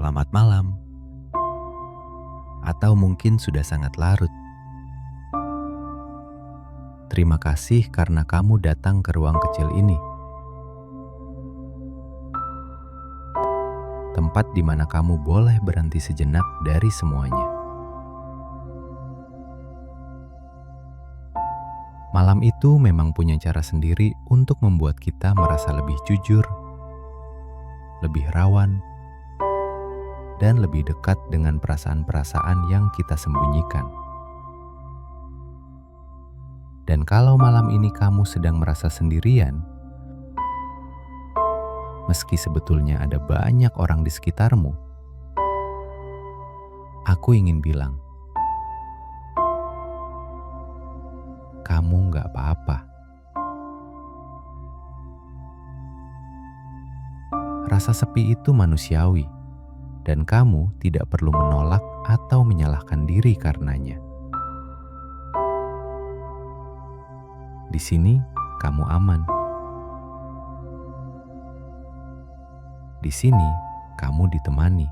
selamat malam, atau mungkin sudah sangat larut. Terima kasih karena kamu datang ke ruang kecil ini. Tempat di mana kamu boleh berhenti sejenak dari semuanya. Malam itu memang punya cara sendiri untuk membuat kita merasa lebih jujur, lebih rawan, dan lebih dekat dengan perasaan-perasaan yang kita sembunyikan. Dan kalau malam ini kamu sedang merasa sendirian, meski sebetulnya ada banyak orang di sekitarmu, aku ingin bilang, kamu gak apa-apa. Rasa sepi itu manusiawi, dan kamu tidak perlu menolak atau menyalahkan diri karenanya. Di sini, kamu aman. Di sini, kamu ditemani.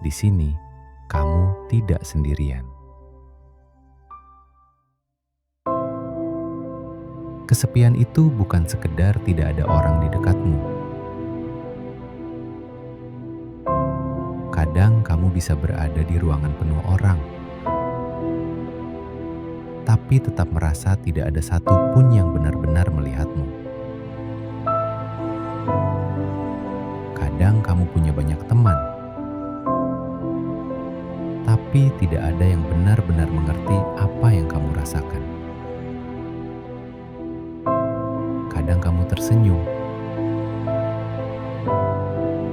Di sini, kamu tidak sendirian. Kesepian itu bukan sekedar tidak ada orang di dekatmu. Kadang kamu bisa berada di ruangan penuh orang, tapi tetap merasa tidak ada satupun yang benar-benar melihatmu. Kadang kamu punya banyak teman, tapi tidak ada yang benar-benar mengerti apa yang kamu rasakan. Kadang kamu tersenyum,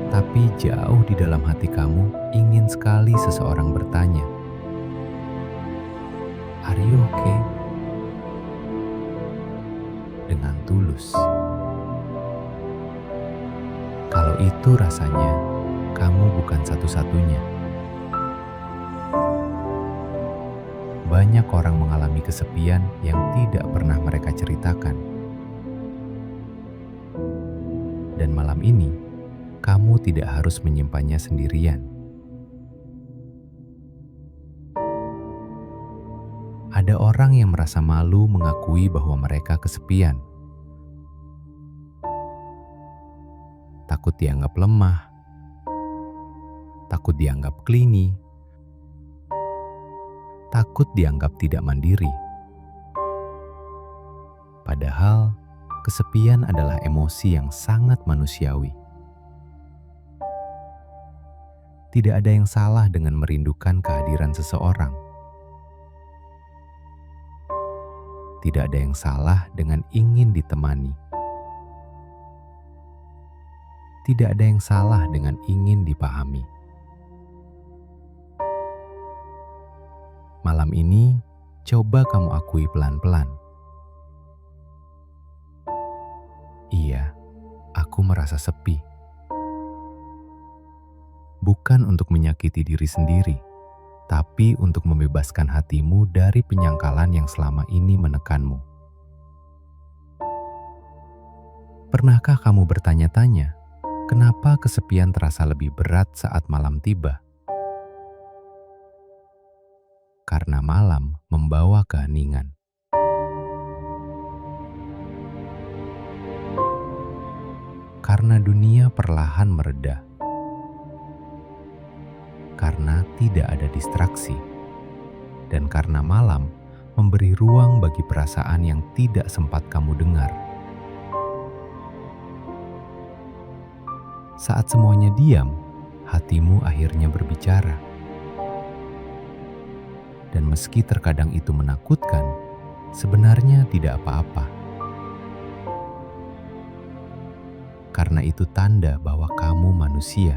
tapi jauh di dalam hati kamu ingin sekali seseorang bertanya, "Are you okay?" Dengan tulus. Kalau itu rasanya, kamu bukan satu-satunya. Banyak orang mengalami kesepian yang tidak pernah mereka ceritakan. Dan malam ini, kamu tidak harus menyimpannya sendirian. Ada orang yang merasa malu mengakui bahwa mereka kesepian. Takut dianggap lemah, takut dianggap clingy, takut dianggap tidak mandiri. Padahal, kesepian adalah emosi yang sangat manusiawi. Tidak ada yang salah dengan merindukan kehadiran seseorang. Tidak ada yang salah dengan ingin ditemani. Tidak ada yang salah dengan ingin dipahami. Malam ini, coba kamu akui pelan-pelan. Iya, aku merasa sepi. Bukan untuk menyakiti diri sendiri, tapi untuk membebaskan hatimu dari penyangkalan yang selama ini menekanmu. Pernahkah kamu bertanya-tanya, kenapa kesepian terasa lebih berat saat malam tiba? Karena malam membawa keheningan. Karena dunia perlahan mereda. Karena tidak ada distraksi. Dan karena malam memberi ruang bagi perasaan yang tidak sempat kamu dengar. Saat semuanya diam, hatimu akhirnya berbicara. Dan meski terkadang itu menakutkan, sebenarnya tidak apa-apa. Karena itu tanda bahwa kamu manusia.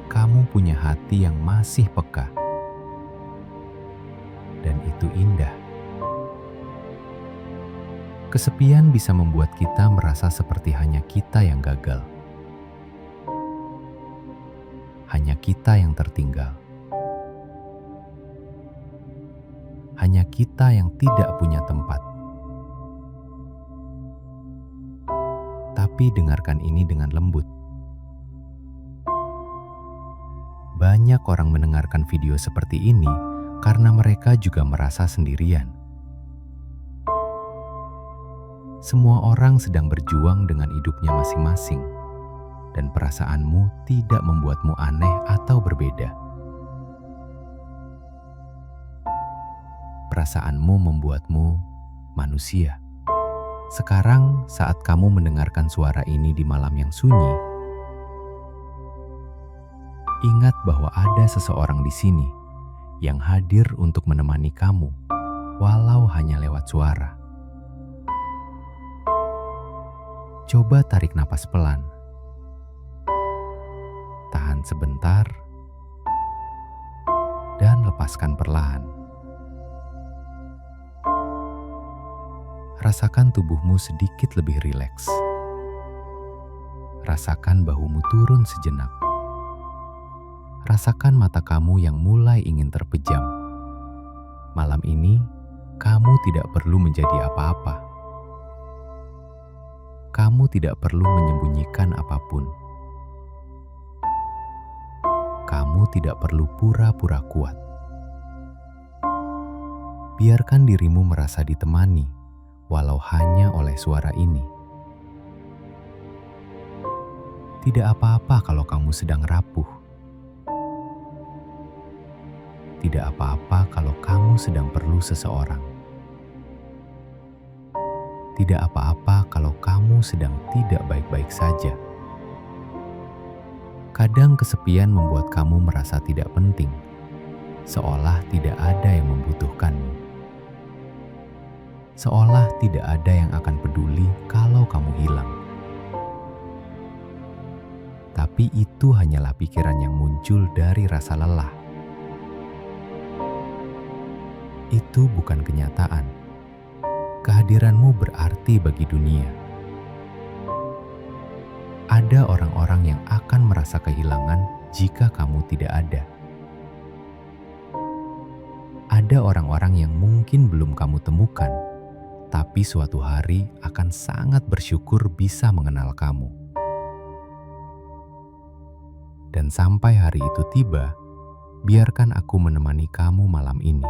Kamu punya hati yang masih peka. Dan itu indah. Kesepian bisa membuat kita merasa seperti hanya kita yang gagal. Hanya kita yang tertinggal. Hanya kita yang tidak punya tempat. Tapi dengarkan ini dengan lembut. Banyak orang mendengarkan video seperti ini karena mereka juga merasa sendirian. Semua orang sedang berjuang dengan hidupnya masing-masing, dan perasaanmu tidak membuatmu aneh atau berbeda. Perasaanmu membuatmu manusia. Sekarang, saat kamu mendengarkan suara ini di malam yang sunyi, ingat bahwa ada seseorang di sini yang hadir untuk menemani kamu, walau hanya lewat suara. Coba tarik napas pelan. Tahan sebentar, dan lepaskan perlahan. Rasakan tubuhmu sedikit lebih rileks. Rasakan bahumu turun sejenak. Rasakan mata kamu yang mulai ingin terpejam. Malam ini, kamu tidak perlu menjadi apa-apa. Kamu tidak perlu menyembunyikan apapun. Kamu tidak perlu pura-pura kuat. Biarkan dirimu merasa ditemani, walau hanya oleh suara ini. Tidak apa-apa kalau kamu sedang rapuh. Tidak apa-apa kalau kamu sedang perlu seseorang. Tidak apa-apa kalau kamu sedang tidak baik-baik saja. Kadang kesepian membuat kamu merasa tidak penting, seolah tidak ada yang membutuhkanmu. Seolah tidak ada yang akan peduli kalau kamu hilang. Tapi itu hanyalah pikiran yang muncul dari rasa lelah. Itu bukan kenyataan. Kehadiranmu berarti bagi dunia. Ada orang-orang yang akan merasa kehilangan jika kamu tidak ada. Ada orang-orang yang mungkin belum kamu temukan, tapi suatu hari akan sangat bersyukur bisa mengenal kamu. Dan sampai hari itu tiba, biarkan aku menemani kamu malam ini.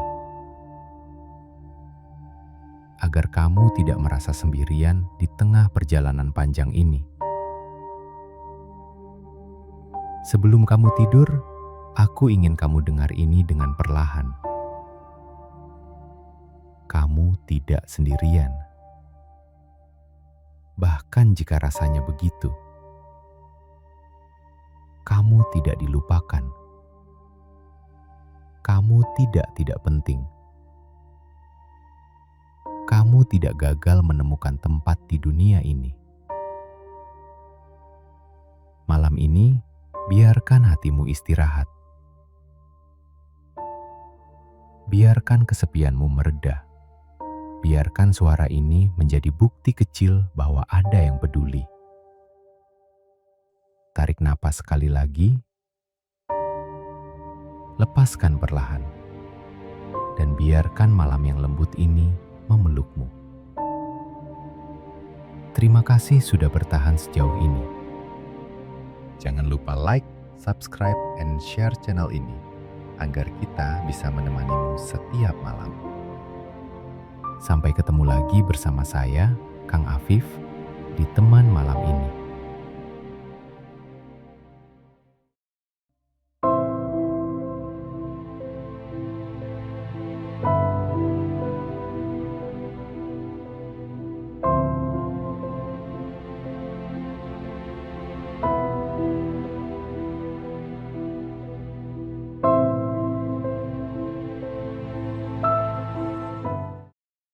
Agar kamu tidak merasa sendirian di tengah perjalanan panjang ini. Sebelum kamu tidur, aku ingin kamu dengar ini dengan perlahan. Kamu tidak sendirian. Bahkan jika rasanya begitu, kamu tidak dilupakan. Kamu tidak penting. Kamu tidak gagal menemukan tempat di dunia ini. Malam ini, biarkan hatimu istirahat. Biarkan kesepianmu mereda. Biarkan suara ini menjadi bukti kecil bahwa ada yang peduli. Tarik napas sekali lagi. Lepaskan perlahan. Dan biarkan malam yang lembut ini memelukmu. Terima kasih sudah bertahan sejauh ini. Jangan lupa like, subscribe, and share channel ini agar kita bisa menemanimu setiap malam. Sampai ketemu lagi bersama saya, Kang Afif, di Teman Malam Ini.